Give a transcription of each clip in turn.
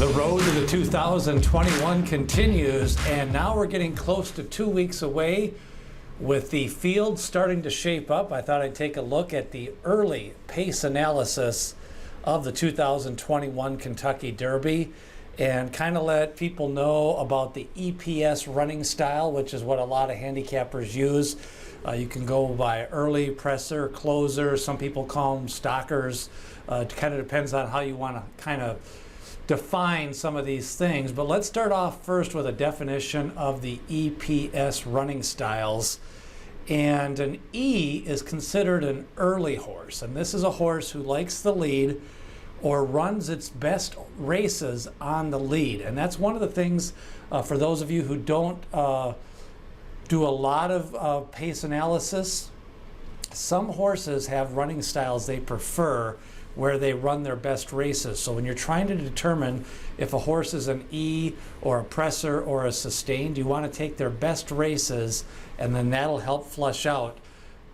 The road to the 2021 continues, and now we're getting close to 2 weeks away with the field starting to shape up. I thought I'd take a look at the early pace analysis of the 2021 Kentucky Derby and kind of let people know about the EPS running style, which is what a lot of handicappers use. You can go by early, presser, closer. Some people call them stalkers. It kind of depends on how you want to kind of define some of these things. But let's start off first with a definition of the EPS running styles. And an E is considered an early horse. And this is a horse who likes the lead or runs its best races on the lead. And that's one of the things for those of you who don't do a lot of pace analysis. Some horses have running styles they prefer where they run their best races. So when you're trying to determine if a horse is an E or a presser or a sustained, you want to take their best races, and then that'll help flush out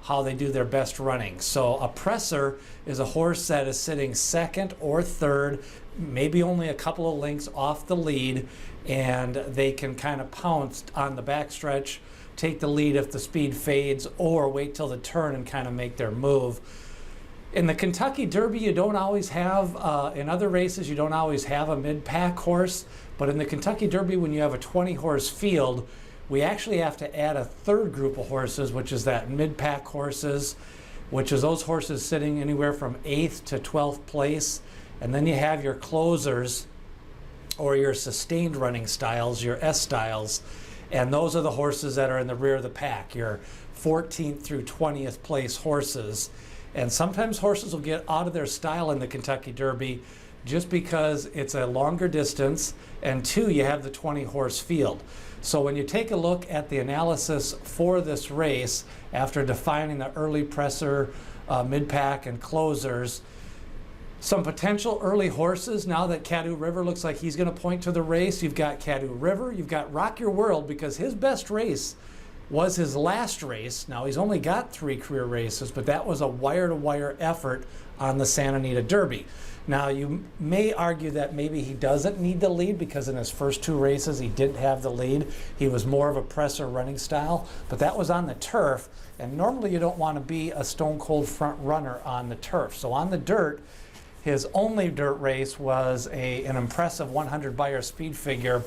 how they do their best running. So a presser is a horse that is sitting second or third, maybe only a couple of lengths off the lead, and they can kind of pounce on the backstretch, take the lead if the speed fades, or wait till the turn and kind of make their move. In the Kentucky Derby, you don't always have, in other races, you don't always have a mid-pack horse, but in the Kentucky Derby, when you have a 20-horse field, we actually have to add a third group of horses, which is that mid-pack horses, which is those horses sitting anywhere from 8th to 12th place. And then you have your closers, or your sustained running styles, your S styles, and those are the horses that are in the rear of the pack, your 14th through 20th place horses. And sometimes horses will get out of their style in the Kentucky Derby just because it's a longer distance, and two, you have the 20-horse field. So when you take a look at the analysis for this race, after defining the early presser, mid-pack, and closers, some potential early horses, now that Caddo River looks like he's going to point to the race, you've got Caddo River, you've got Rock Your World, because his best race was his last race. Now he's only got 3 career races, but that was a wire-to-wire effort on the Santa Anita Derby. Now you may argue that maybe he doesn't need the lead because in his first 2 races he didn't have the lead. He was more of a presser running style, but that was on the turf, and normally you don't want to be a stone-cold front runner on the turf. So on the dirt, his only dirt race was an impressive 100 Beyer speed figure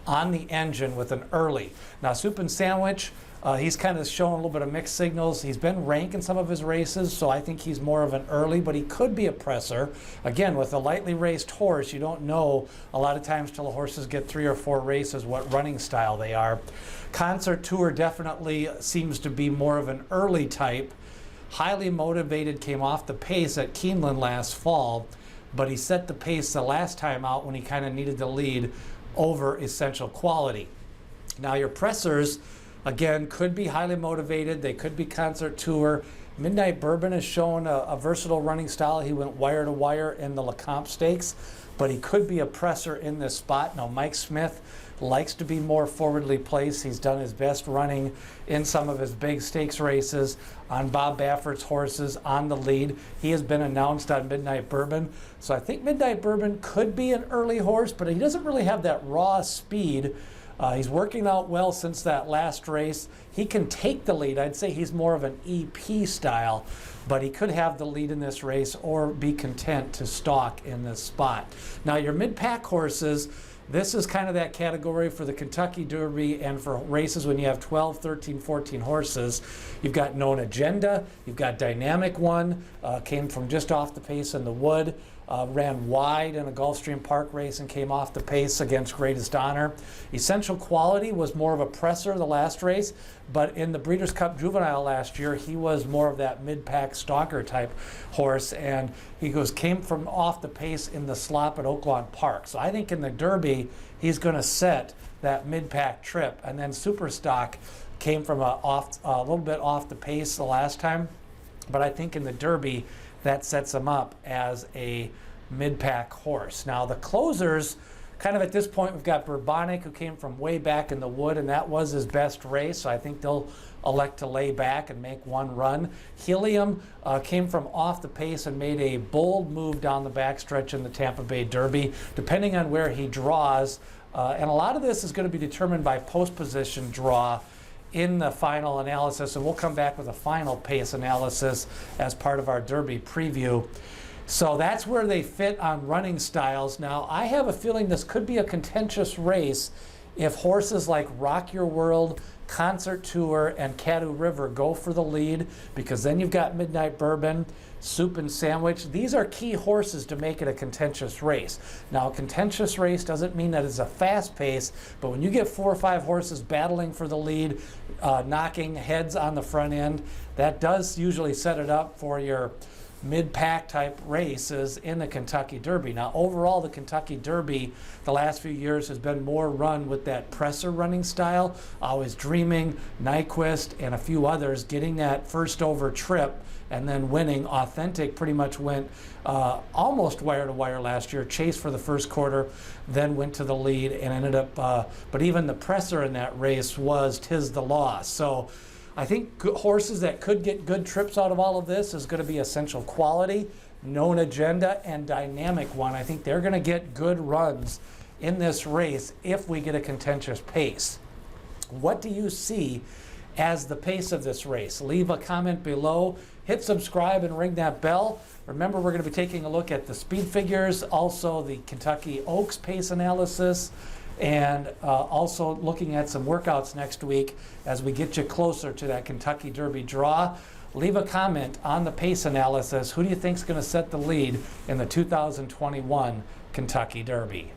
on the engine with an early. Now Soup and Sandwich, he's kind of shown a little bit of mixed signals. He's been ranked in some of his races, so I think he's more of an early, but he could be a presser. Again, with a lightly raced horse, you don't know a lot of times till the horses get 3 or 4 races what running style they are. Concert Tour definitely seems to be more of an early type. Highly motivated, came off the pace at Keeneland last fall, but he set the pace the last time out when he kind of needed the lead over Essential Quality. Now your pressers, again, could be highly motivated. They could be Concert Tour. Midnight Bourbon has shown a versatile running style. He went wire to wire in the LeCompte Stakes, but he could be a presser in this spot. Now Mike Smith likes to be more forwardly placed. He's done his best running in some of his big stakes races on Bob Baffert's horses on the lead. He has been announced on Midnight Bourbon. So I think Midnight Bourbon could be an early horse, but he doesn't really have that raw speed. He's working out well since that last race. He can take the lead. I'd say he's more of an EP style, but he could have the lead in this race or be content to stalk in this spot. Now your mid-pack horses, this is kind of that category for the Kentucky Derby and for races when you have 12, 13, 14 horses. You've got Known Agenda, you've got Dynamic One, came from just off the pace in the Wood, ran wide in a Gulfstream Park race and came off the pace against Greatest Honor. Essential Quality was more of a presser the last race, but in the Breeders' Cup Juvenile last year, he was more of that mid-pack stalker type horse, and he came from off the pace in the slop at Oaklawn Park. So I think in the Derby, he's going to set that mid-pack trip, and then Superstock came from a little bit off the pace the last time, but I think in the Derby, that sets him up as a mid-pack horse. Now the closers kind of at this point, we've got Bourbonic, who came from way back in the wood, and that was his best race. So I think they'll elect to lay back and make one run. Helium came from off the pace and made a bold move down the backstretch in the Tampa Bay Derby, depending on where he draws. And a lot of this is going to be determined by post position draw in the final analysis, and we'll come back with a final pace analysis as part of our Derby preview. So that's where they fit on running styles. Now, I have a feeling this could be a contentious race if horses like Rock Your World, Concert Tour, and Caddo River go for the lead, because then you've got Midnight Bourbon, Soup and Sandwich. These are key horses to make it a contentious race. Now, a contentious race doesn't mean that it's a fast pace, but when you get 4 or 5 horses battling for the lead, knocking heads on the front end, that does usually set it up for your mid-pack type races in the Kentucky Derby. Now, overall, the Kentucky Derby the last few years has been more run with that presser running style. Always Dreaming, Nyquist, and a few others getting that first over trip and then winning. Authentic pretty much went almost wire to wire last year, chased for the first quarter, then went to the lead and ended up, but even the presser in that race was Tis the Loss. So I think horses that could get good trips out of all of this is going to be Essential Quality, Known Agenda, and Dynamic One. I think they're going to get good runs in this race if we get a contentious pace. What do you see as the pace of this race? Leave a comment below, hit subscribe, and ring that bell. Remember, we're going to be taking a look at the speed figures, also the Kentucky Oaks pace analysis, and also looking at some workouts next week as we get you closer to that Kentucky Derby draw. Leave a comment on the pace analysis. Who do you think is going to set the lead in the 2021 Kentucky Derby?